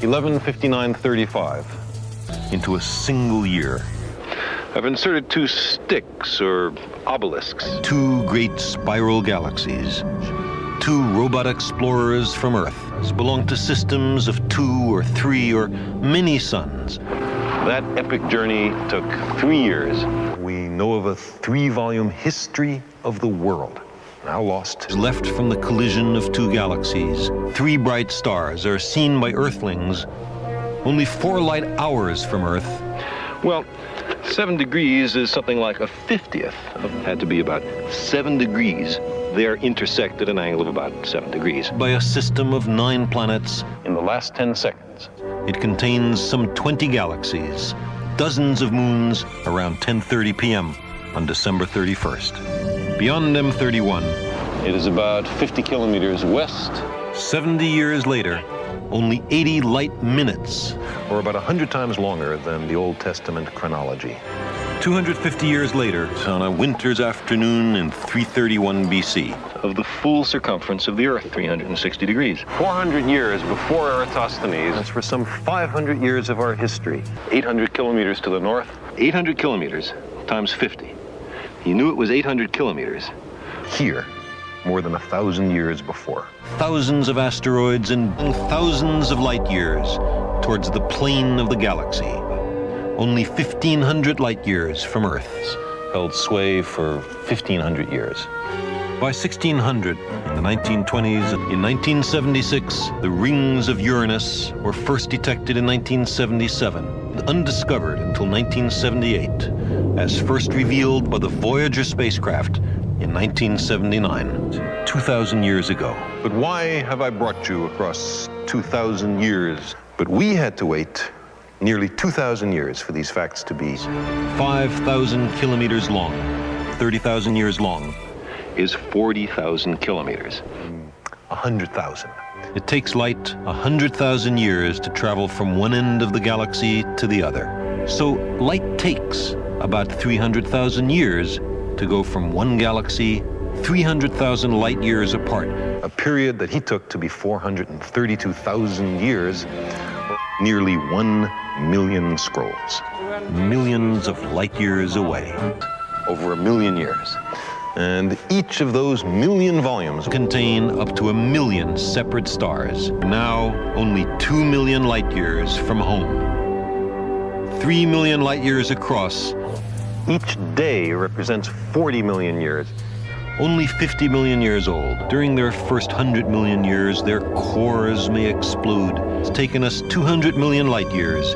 1159:35 into a single year. I've inserted two sticks, or obelisks. Two great spiral galaxies. Two robot explorers from Earth belong to systems of 2 or 3 or many suns. That epic journey took 3 years. We know of a 3-volume history of the world, now lost. Left from the collision of 2 galaxies, 3 bright stars are seen by Earthlings only 4 light hours from Earth. Well, 7 degrees is something like a 50th. Had to be about 7 degrees. They're intersect at an angle of about 7 degrees. By a system of 9 planets in the last 10 seconds. It contains some 20 galaxies, dozens of moons around 10:30 p.m. on December 31st. Beyond M31, it is about 50 kilometers west. 70 years later, only 80 light minutes, or about 100 times longer than the Old Testament chronology. 250 years later, on a winter's afternoon in 331 BC, of the full circumference of the Earth, 360 degrees. 400 years before Eratosthenes, that's for some 500 years of our history. 800 kilometers to the north, 800 kilometers times 50. He knew it was 800 kilometers. Here, more than 1,000 years before. Thousands of asteroids and thousands of light years towards the plane of the galaxy. Only 1,500 light years from Earth's held sway for 1,500 years. By 1600, in the 1920s, in 1976, the rings of Uranus were first detected in 1977, undiscovered until 1978, as first revealed by the Voyager spacecraft in 1979, 2,000 years ago. But why have I brought you across 2,000 years? But we had to wait nearly 2,000 years for these facts to be 5,000 kilometers long. 30,000 years long is 40,000 kilometers. 100,000. It takes light 100,000 years to travel from one end of the galaxy to the other. So light takes about 300,000 years to go from one galaxy 300,000 light years apart. A period that he took to be 432,000 years, nearly 1 million scrolls. Millions of light years away. Over 1 million years. And each of those million volumes contain up to 1 million separate stars. Now, only 2 million light years from home. 3 million light years across. Each day represents 40 million years. Only 50 million years old. During their first 100 million years, their cores may explode. It's taken us 200 million light years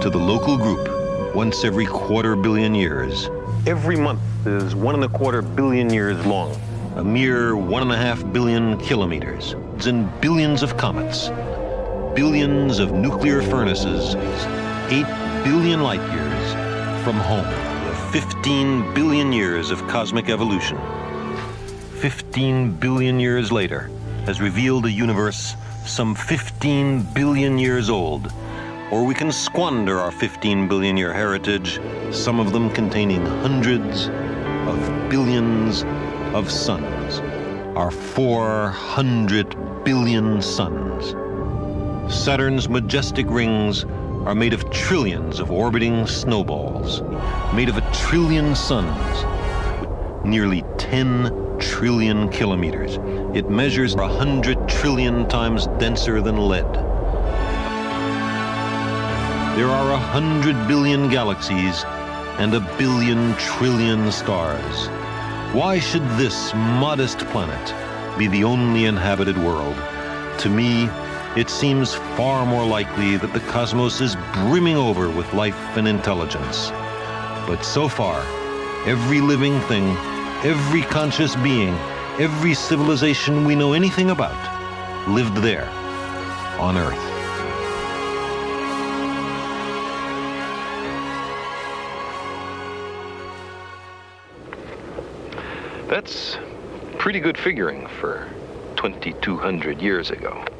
to the local group once every 250 million years. Every month is 1.25 billion years long, a mere 1.5 billion kilometers, and billions of comets, billions of nuclear furnaces, 8 billion light years from home. 15 billion years of cosmic evolution. 15 billion years later has revealed a universe some 15 billion years old. Or we can squander our 15 billion year heritage, some of them containing hundreds of billions of suns. Our 400 billion suns. Saturn's majestic rings are made of trillions of orbiting snowballs, made of 1 trillion suns, nearly 10 trillion kilometers. It measures 100 trillion times denser than lead. There are 100 billion galaxies and 1 billion trillion stars. Why should this modest planet be the only inhabited world? To me, it seems far more likely that the cosmos is brimming over with life and intelligence. But so far, every living thing, every conscious being, every civilization we know anything about lived there, on Earth. That's pretty good figuring for 2,200 years ago.